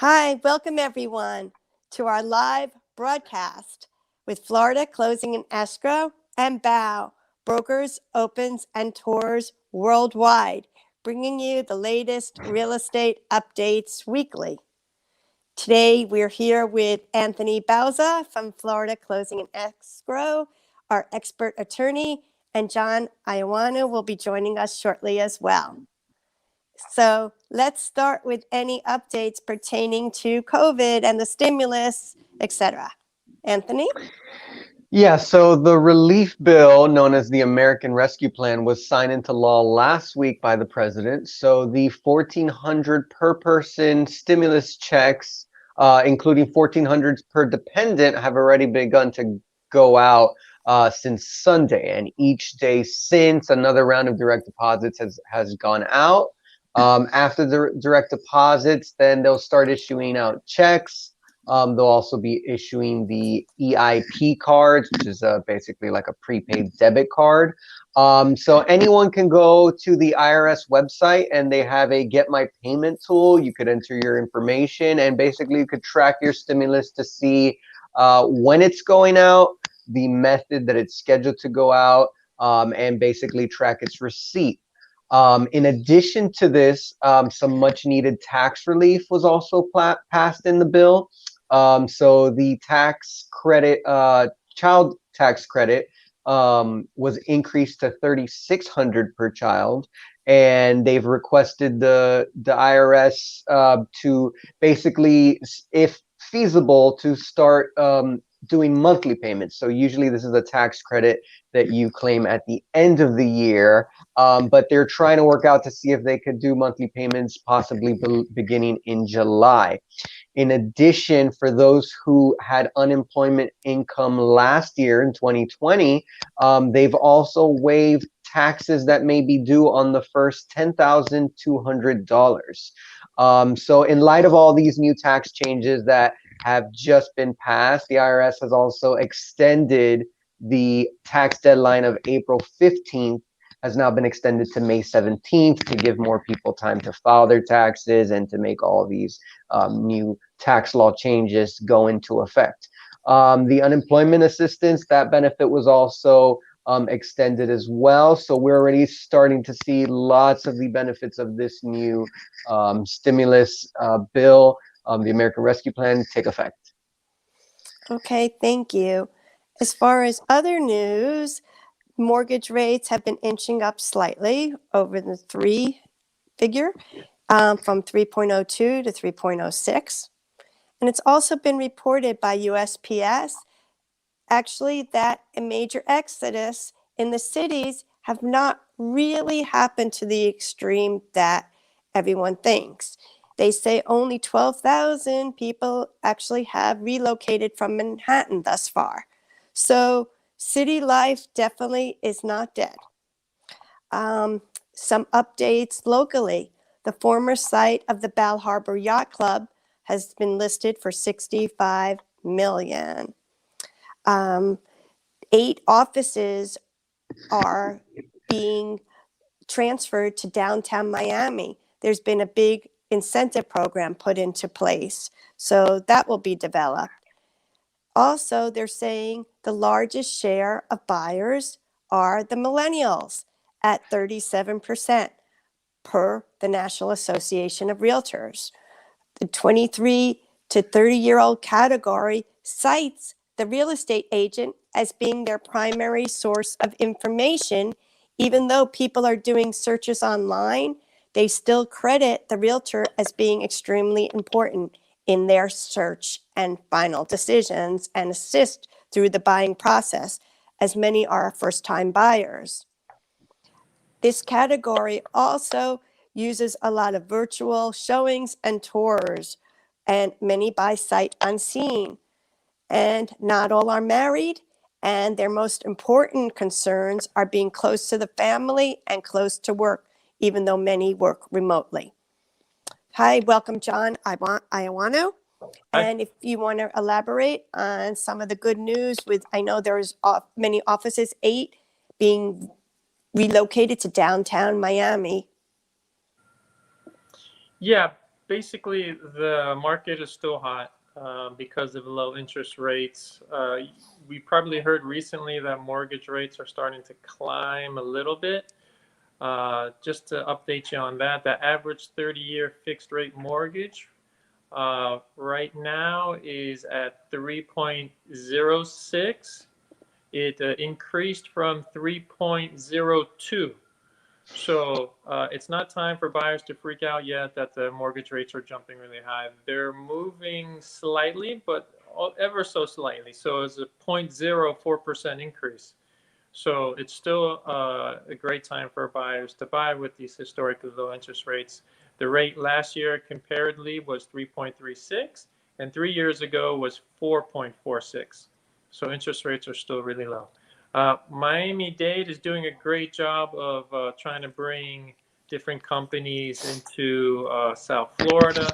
Hi, welcome everyone to our live broadcast with Florida Closing and Escrow and BOW, Brokers, Opens, and Tours Worldwide, bringing you the latest real estate updates weekly. Today, we're here with Anthony Bauza from Florida Closing and Escrow, our expert attorney, and John Iowanu will be joining us shortly as well. So let's start with any updates pertaining to COVID and the stimulus, etc. Anthony? Yeah, so the relief bill, known as the American Rescue Plan, was signed into law last week by the president. So the 1,400 per person stimulus checks, including 1,400 per dependent, have already begun to go out since Sunday. And each day since, another round of direct deposits has gone out. After the direct deposits, then they'll start issuing out checks. They'll also be issuing the EIP cards, which is basically like a prepaid debit card. So anyone can go to the IRS website and they have a Get My Payment tool. You could enter your information and basically you could track your stimulus to see when it's going out, the method that it's scheduled to go out, and basically track its receipt. In addition to this, some much needed tax relief was also passed in the bill. So the tax credit, child tax credit, was increased to $3,600 per child, and they've requested the IRS to basically, if feasible, to start doing monthly payments. So usually this is a tax credit that you claim at the end of the year, but they're trying to work out to see if they could do monthly payments possibly beginning in July. In addition, for those who had unemployment income last year in 2020, they've also waived taxes that may be due on the first $10,200. So in light of all these new tax changes that have just been passed, the IRS has also extended the tax deadline of April 15th has now been extended to May 17th to give more people time to file their taxes and to make all these new tax law changes go into effect. The unemployment assistance, that benefit was also extended as well. So we're already starting to see lots of the benefits of this new stimulus bill, the American Rescue Plan, take effect. Okay, thank you. As far as other news, mortgage rates have been inching up slightly over the three figure from 3.02 to 3.06. And it's also been reported by USPS actually that a major exodus in the cities have not really happened to the extreme that everyone thinks. They say only 12,000 people actually have relocated from Manhattan thus far. So city life definitely is not dead. Some updates locally. The former site of the Bal Harbour Yacht Club has been listed for $65 million. 8 offices are being transferred to downtown Miami. There's been a big incentive program put into place, so that will be developed. Also, they're saying the largest share of buyers are the millennials at 37% per the National Association of Realtors. The 23 to 30-year-old category cites the real estate agent as being their primary source of information. Even though people are doing searches online, they still credit the realtor as being extremely important in their search and final decisions and assist through the buying process, as many are first-time buyers. This category also uses a lot of virtual showings and tours, and many buy sight unseen. And not all are married, and their most important concerns are being close to the family and close to work, even though many work remotely. Hi, welcome, John Iowanu. And if you want to elaborate on some of the good news with, I know there's many offices, 8 being relocated to downtown Miami. Yeah, Basically, the market is still hot because of low interest rates. We probably heard recently that mortgage rates are starting to climb a little bit. Just to update you on that, the average 30-year fixed rate mortgage right now is at 3.06. It increased from 3.02. So it's not time for buyers to freak out yet that the mortgage rates are jumping really high. They're moving slightly, but ever so slightly. So it's a 0.04% increase. So it's still a great time for buyers to buy with these historically low interest rates. The rate last year comparatively was 3.36, and 3 years ago was 4.46. So interest rates are still really low. Miami-Dade is doing a great job of trying to bring different companies into South Florida.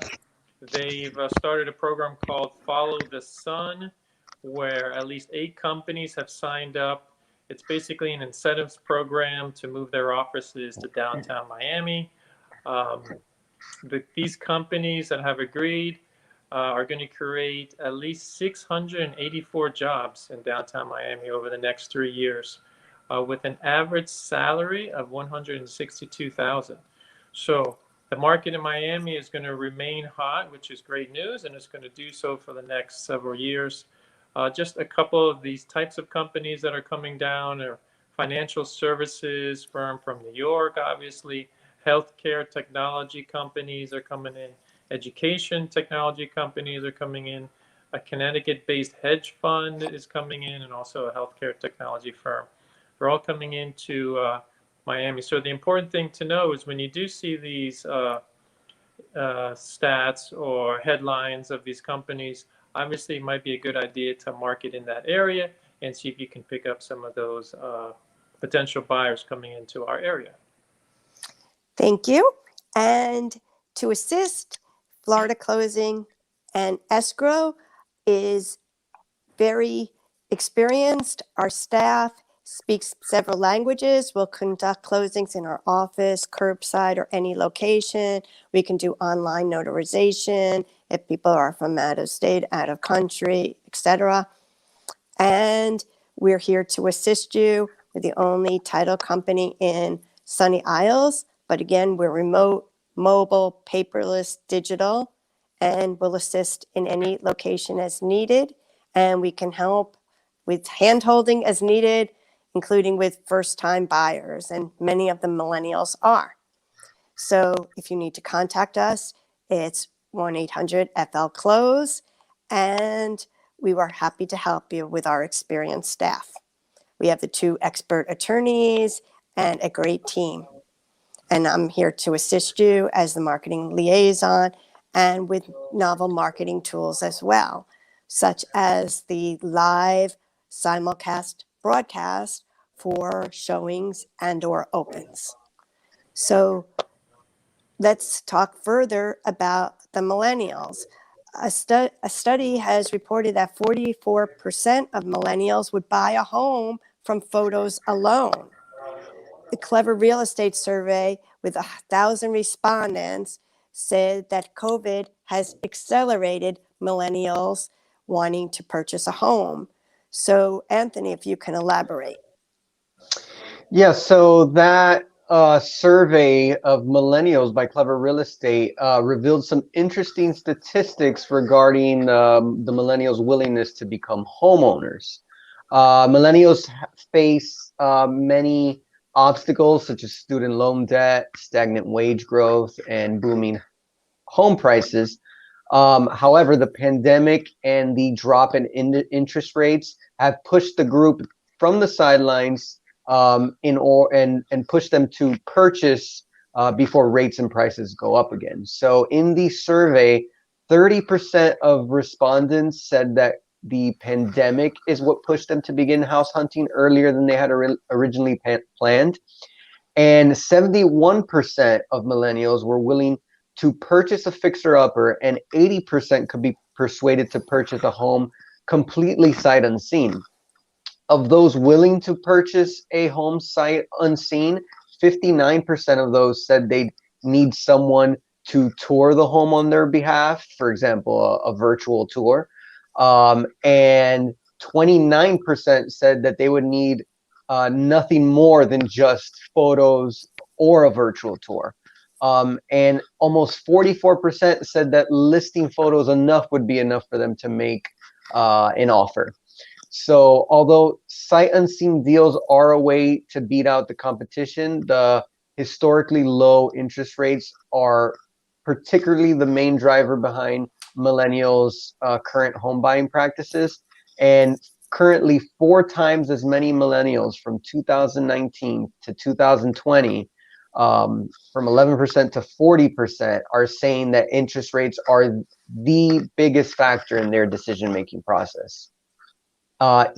They've started a program called Follow the Sun, where at least 8 companies have signed up. It's basically an incentives program to move their offices to downtown Miami. These companies that have agreed are going to create at least 684 jobs in downtown Miami over the next 3 years, with an average salary of $162,000. So the market in Miami is going to remain hot, which is great news, and it's going to do so for the next several years. Just a couple of these types of companies that are coming down are financial services firm from New York, obviously. Healthcare technology companies are coming in. Education technology companies are coming in. A Connecticut-based hedge fund is coming in, and also a healthcare technology firm. They're all coming into Miami. So the important thing to know is when you do see these stats or headlines of these companies, obviously it might be a good idea to market in that area and see if you can pick up some of those potential buyers coming into our area. Thank you. And to assist, Florida Closing and Escrow is very experienced. Our staff speaks several languages. We'll conduct closings in our office, curbside, or any location. We can do online notarization if people are from out of state, out of country, etc. And we're here to assist you. We're the only title company in Sunny Isles. But again, we're remote, mobile, paperless, digital, and we'll assist in any location as needed. And we can help with hand-holding as needed, including with first-time buyers, and many of the millennials are. So if you need to contact us, it's 1-800-FL-CLOSE, and we are happy to help you with our experienced staff. We have the 2 expert attorneys and a great team. And I'm here to assist you as the marketing liaison and with novel marketing tools as well, such as the live simulcast broadcast for showings and/or opens. So let's talk further about the millennials. A study has reported that 44% of millennials would buy a home from photos alone. The Clever Real Estate Survey, with 1,000 respondents, said that COVID has accelerated millennials wanting to purchase a home. So, Anthony, if you can elaborate. Yeah, so that survey of millennials by Clever Real Estate revealed some interesting statistics regarding the millennials' willingness to become homeowners. Millennials face many obstacles such as student loan debt, stagnant wage growth, and booming home prices. However, the pandemic and the drop in interest rates have pushed the group from the sidelines and push them to purchase before rates and prices go up again. So in the survey, 30% of respondents said that the pandemic is what pushed them to begin house hunting earlier than they had originally planned. And 71% of millennials were willing to purchase a fixer-upper, and 80% could be persuaded to purchase a home completely sight unseen. Of those willing to purchase a home sight unseen, 59% of those said they'd need someone to tour the home on their behalf, for example, a virtual tour. And 29% said that they would need nothing more than just photos or a virtual tour. And almost 44% said that listing photos enough would be enough for them to make an offer. So although sight unseen deals are a way to beat out the competition, the historically low interest rates are particularly the main driver behind millennials' current home buying practices. And currently, 4 times as many millennials from 2019 to 2020, from 11% to 40%, are saying that interest rates are the biggest factor in their decision-making process.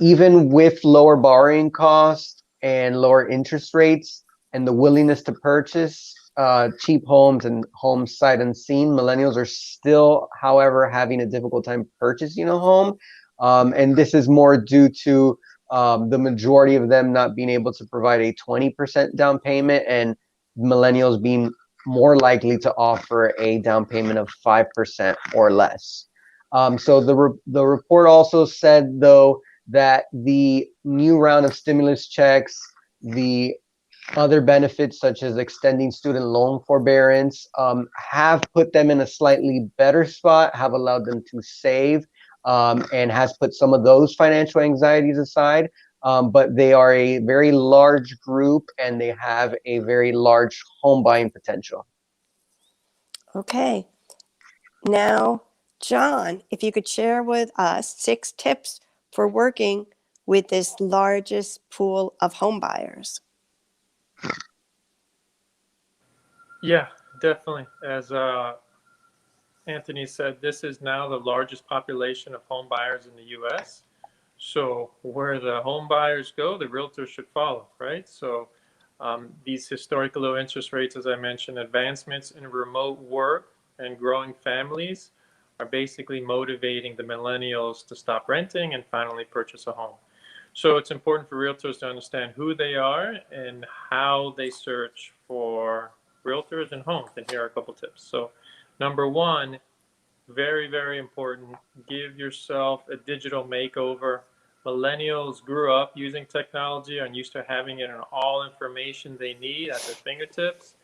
Even with lower borrowing costs and lower interest rates and the willingness to purchase cheap homes and homes sight unseen, millennials are still, however, having a difficult time purchasing a home. And this is more due to the majority of them not being able to provide a 20% down payment, and millennials being more likely to offer a down payment of 5% or less. So the report also said, though, that the new round of stimulus checks, the other benefits such as extending student loan forbearance, have put them in a slightly better spot, have allowed them to save, and has put some of those financial anxieties aside. But they are a very large group and they have a very large home buying potential. Okay. Now, John, if you could share with us 6 tips for working with this largest pool of home buyers. Yeah, definitely. As Anthony said, this is now the largest population of home buyers in the U.S. So where the home buyers go, the realtors should follow, right? So these historic low interest rates, as I mentioned, advancements in remote work and growing families are basically motivating the millennials to stop renting and finally purchase a home. So it's important for realtors to understand who they are and how they search for realtors and homes. And here are a couple tips. So number one, very, very important, give yourself a digital makeover. Millennials grew up using technology and used to having it in all information they need at their fingertips.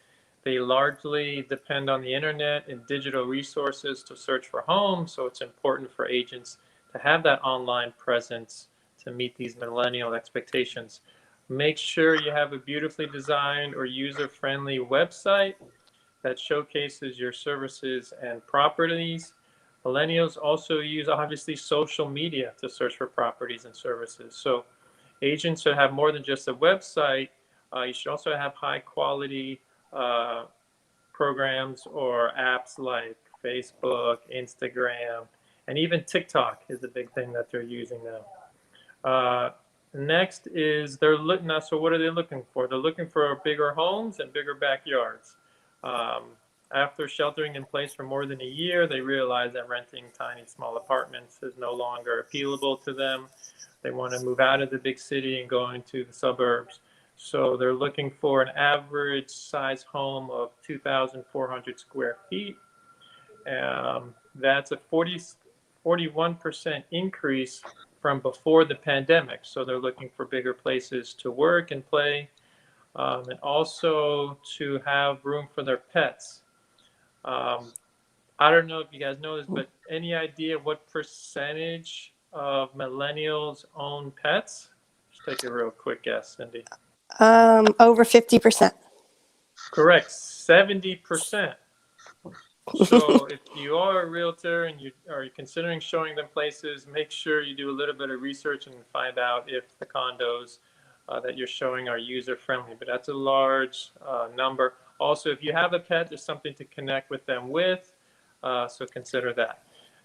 They largely depend on the internet and digital resources to search for homes, so it's important for agents to have that online presence to meet these millennial expectations. Make sure you have a beautifully designed or user-friendly website that showcases your services and properties. Millennials also use, obviously, social media to search for properties and services. So agents should have more than just a website. You should also have high quality programs or apps like Facebook, Instagram, and even TikTok is a big thing that they're using now. Next is so what are they looking for? They're looking for bigger homes and bigger backyards. After sheltering in place for more than a year, they realize that renting tiny, small apartments is no longer appealable to them. They want to move out of the big city and go into the suburbs. So they're looking for an average size home of 2,400 square feet. That's a 41% increase from before the pandemic. So they're looking for bigger places to work and play, and also to have room for their pets. I don't know if you guys know this, but any idea what percentage of millennials own pets? Just take a real quick guess, Cindy. Over 50%. Correct, 70%. So if you are a realtor and you are considering showing them places, make sure you do a little bit of research and find out if the condos that you're showing are user friendly. But that's a large number. Also, if you have a pet, there's something to connect with them with. So consider that.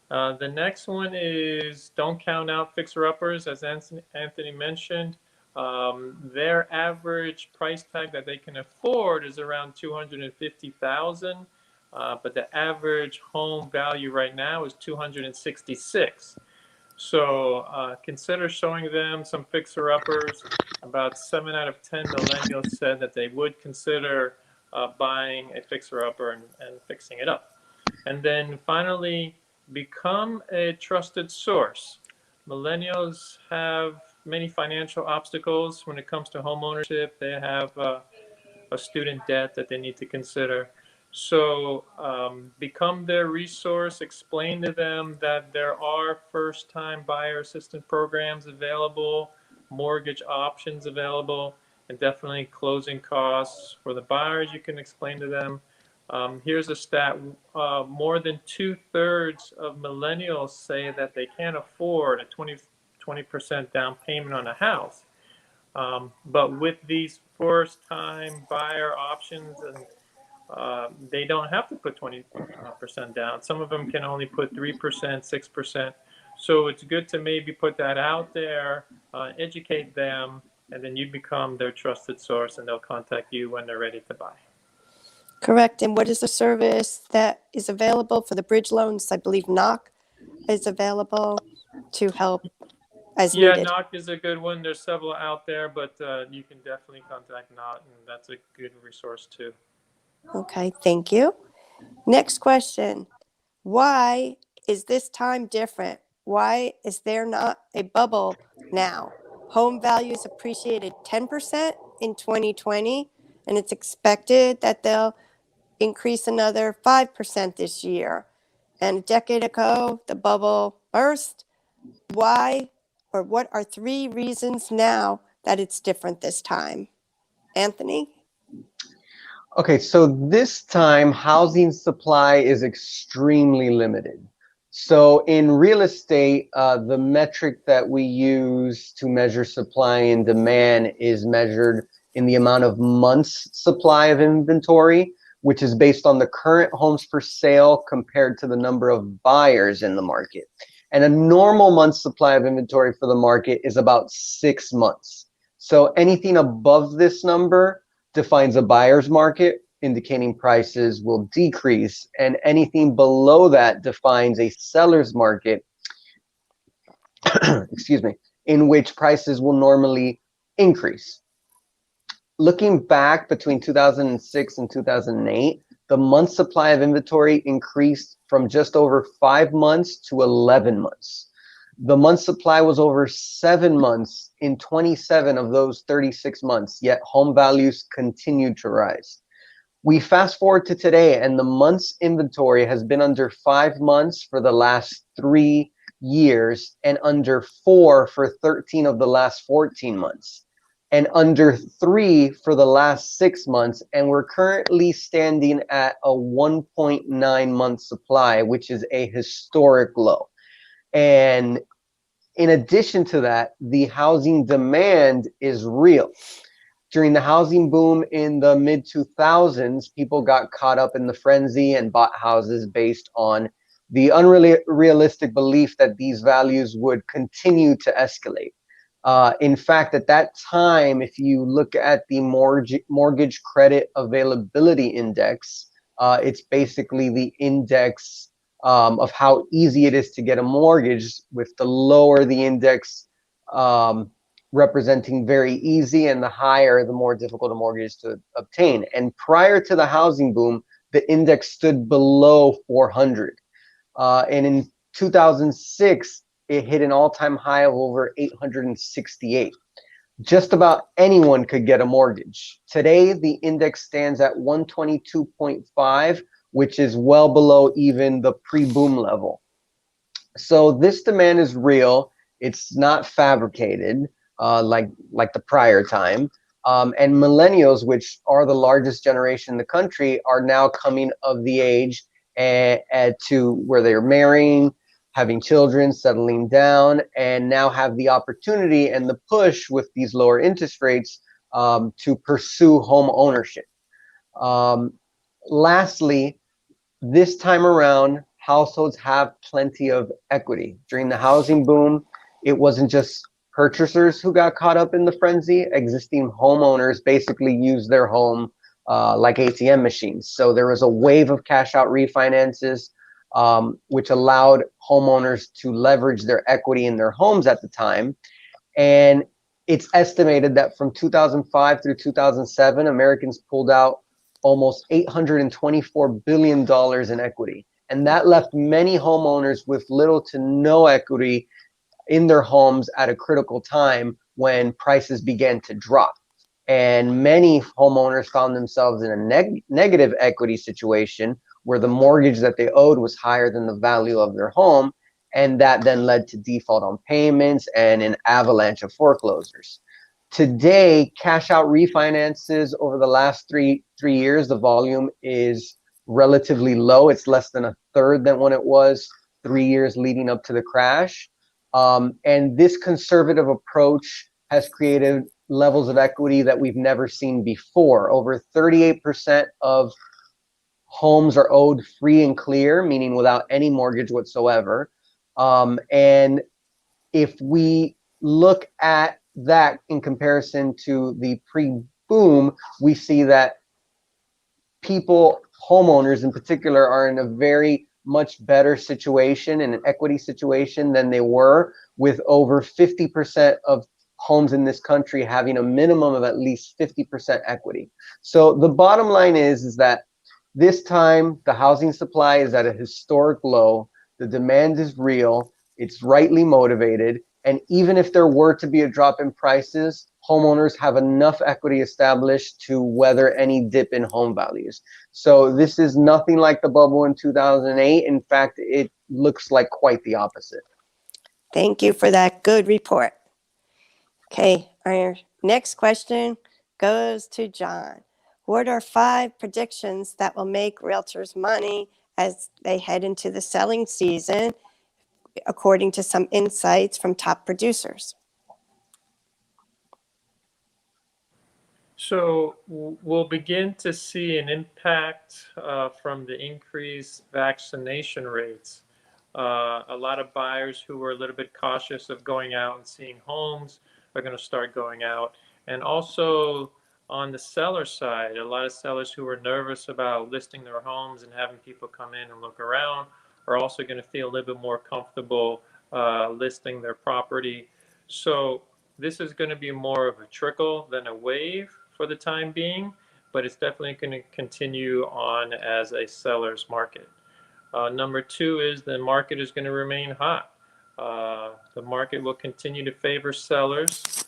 The next one is don't count out fixer-uppers, as Anthony mentioned. Their average price tag that they can afford is around $250,000, but the average home value right now is $266,000. So consider showing them some fixer-uppers. About 7 out of 10 millennials said that they would consider buying a fixer-upper and fixing it up. And then finally, become a trusted source. Millennials have many financial obstacles when it comes to home ownership. They have a student debt that they need to consider. So become their resource, explain to them that there are first-time buyer assistance programs available, mortgage options available, and definitely closing costs for the buyers. You can explain to them. Here's a stat, more than 2/3 of millennials say that they can't afford a 20% down payment on a house. But with these first-time buyer options, and they don't have to put 20% down. Some of them can only put 3%, 6%. So it's good to maybe put that out there, educate them, and then you become their trusted source, and they'll contact you when they're ready to buy. Correct. And what is the service that is available for the bridge loans? I believe Knock is available to help as Yeah, needed. Knock is a good one. There's several out there, but you can definitely contact Knock, and that's a good resource too. Okay, thank you. Next question. Why is this time different? Why is there not a bubble now? Home values appreciated 10% in 2020, and it's expected that they'll increase another 5% this year. And a decade ago, the bubble burst. Why, or what are 3 reasons now that it's different this time? Anthony? Okay, so this time housing supply is extremely limited. So in real estate, the metric that we use to measure supply and demand is measured in the amount of months supply of inventory, which is based on the current homes for sale compared to the number of buyers in the market. And a normal month's supply of inventory for the market is about 6 months. So anything above this number defines a buyer's market, indicating prices will decrease, and anything below that defines a seller's market, excuse me, in which prices will normally increase. Looking back between 2006 and 2008, the month supply of inventory increased from just over 5 months to 11 months. The month supply was over 7 months in 27 of those 36 months, yet home values continued to rise. We fast forward to today, and the month's inventory has been under 5 months for the last 3 years, and under 4 for 13 of the last 14 months, and under 3 for the last 6 months, and we're currently standing at a 1.9 month supply, which is a historic low. And in addition to that, the housing demand is real. During the housing boom in the mid-2000s, people got caught up in the frenzy and bought houses based on the unrealistic belief that these values would continue to escalate. In fact, at that time, if you look at the mortgage credit availability index, it's basically the index of how easy it is to get a mortgage, with the lower the index representing very easy, and the higher, the more difficult a mortgage to obtain. And prior to the housing boom, the index stood below 400. And in 2006, it hit an all-time high of over 868. Just about anyone could get a mortgage. Today, the index stands at 122.5, which is well below even the pre-boom level. So this demand is real. It's not fabricated like the prior time. And millennials, which are the largest generation in the country, are now coming of the age to where they're marrying, having children, settling down, and now have the opportunity and the push with these lower interest rates to pursue home ownership. Lastly, this time around, households have plenty of equity. During the housing boom, it wasn't just purchasers who got caught up in the frenzy. Existing homeowners basically used their home like ATM machines. So there was a wave of cash out refinances, which allowed homeowners to leverage their equity in their homes at the time. And it's estimated that from 2005 through 2007, Americans pulled out almost $824 billion in equity. And that left many homeowners with little to no equity in their homes at a critical time when prices began to drop. And many homeowners found themselves in a negative equity situation where the mortgage that they owed was higher than the value of their home. And that then led to default on payments and an avalanche of foreclosures. Today, cash out refinances over the last three years, the volume is relatively low. It's less than a third than what it was 3 years leading up to the crash. And this conservative approach has created levels of equity that we've never seen before. Over 38% of homes are owed free and clear, meaning without any mortgage whatsoever. And if we look at that in comparison to the pre-boom, we see that homeowners in particular, are in a very much better situation, in an equity situation, than they were, with over 50% of homes in this country having a minimum of at least 50% equity. So the bottom line is that this time the housing supply is at a historic low, the demand is real, it's rightly motivated, and even if there were to be a drop in prices, homeowners have enough equity established to weather any dip in home values. So this is nothing like the bubble in 2008. In fact, it looks like quite the opposite. Thank you for that good report. Okay, our next question goes to John. What are 5 predictions that will make realtors money as they head into the selling season, according to some insights from top producers? So we'll begin to see an impact from the increased vaccination rates. A lot of buyers who were a little bit cautious of going out and seeing homes are going to start going out. And also on the seller side, a lot of sellers who were nervous about listing their homes and having people come in and look around are also going to feel a little bit more comfortable listing their property. So this is going to be more of a trickle than a wave for the time being, but it's definitely going to continue on as a seller's market. Number 2 is the market is going to remain hot. The market will continue to favor sellers.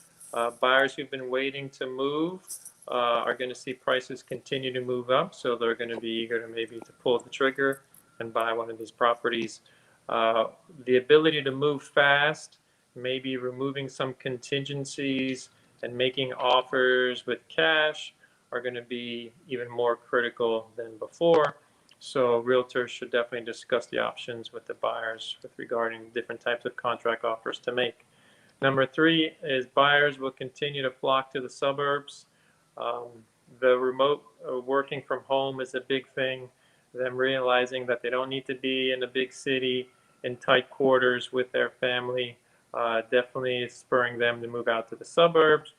Buyers who've been waiting to move are going to see prices continue to move up, so they're going to be eager to maybe to pull the trigger and buy one of these properties. The ability to move fast, maybe removing some contingencies and making offers with cash are going to be even more critical than before. So realtors should definitely discuss the options with the buyers with regarding different types of contract offers to make. Number 3 is buyers will continue to flock to the suburbs. The remote working from home is a big thing. Them realizing that they don't need to be in a big city in tight quarters with their family definitely is spurring them to move out to the suburbs.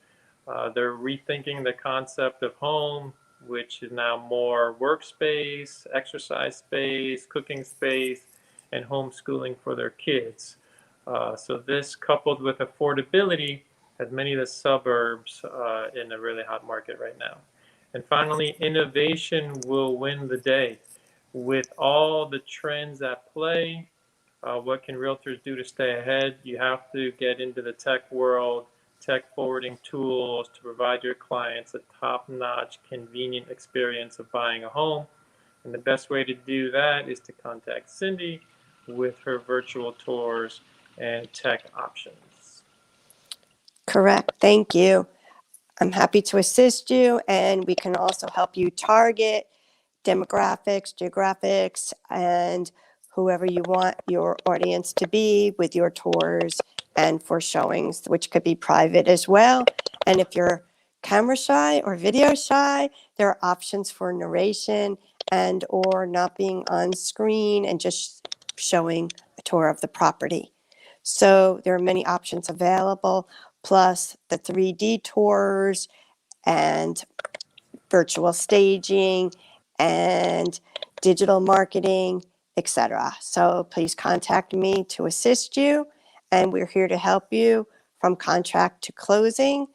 They're rethinking the concept of home, which is now more workspace, exercise space, cooking space, and homeschooling for their kids. So this, coupled with affordability, has many of the suburbs in a really hot market right now. And finally, innovation will win the day. With all the trends at play, what can realtors do to stay ahead? You have to get into the tech world, tech forwarding tools to provide your clients a top-notch, convenient experience of buying a home. And the best way to do that is to contact Cindy with her virtual tours and tech options. Correct. Thank you. I'm happy to assist you, and we can also help you target demographics, geographics, and whoever you want your audience to be with your tours and for showings, which could be private as well. And if you're camera shy or video shy, there are options for narration and or not being on screen and just showing a tour of the property. So there are many options available, plus the 3D tours and virtual staging and digital marketing, etc. So please contact me to assist you, and we're here to help you from contract to closing.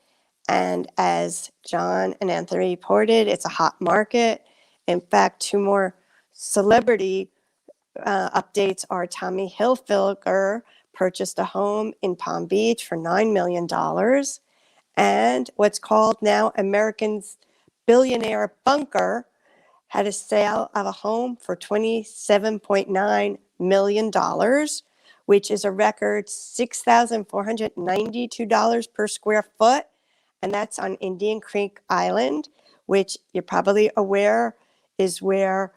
And as John and Anthony reported, it's a hot market. In fact, two more celebrity updates are Tommy Hilfiger purchased a home in Palm Beach for $9 million. And what's called now American's billionaire Bunker had a sale of a home for $27.9 million, which is a record $6,492 per square foot. And that's on Indian Creek Island, which you're probably aware is where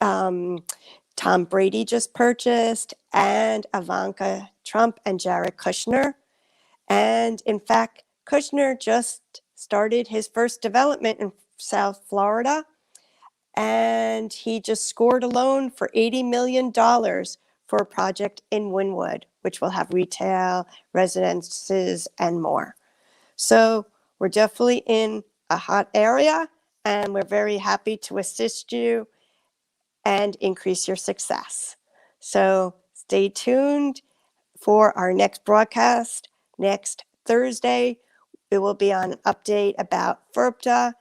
Tom Brady just purchased, and Ivanka Trump and Jared Kushner. And in fact, Kushner just started his first development in South Florida, and he just scored a loan for $80 million for a project in Wynwood, which will have retail, residences, and more. So we're definitely in a hot area, and we're very happy to assist you and increase your success. So stay tuned for our next broadcast next Thursday. It will be on an update about FERPTA,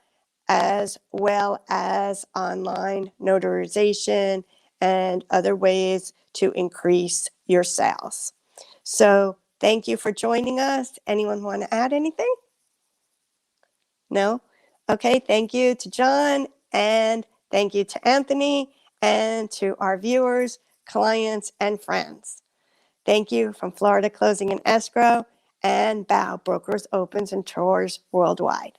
as well as online notarization and other ways to increase your sales. So thank you for joining us. Anyone want to add anything? No? Okay, thank you to John, and thank you to Anthony, and to our viewers, clients, and friends. Thank you from Florida Closing and Escrow and Bow Brokers Opens and Tours Worldwide.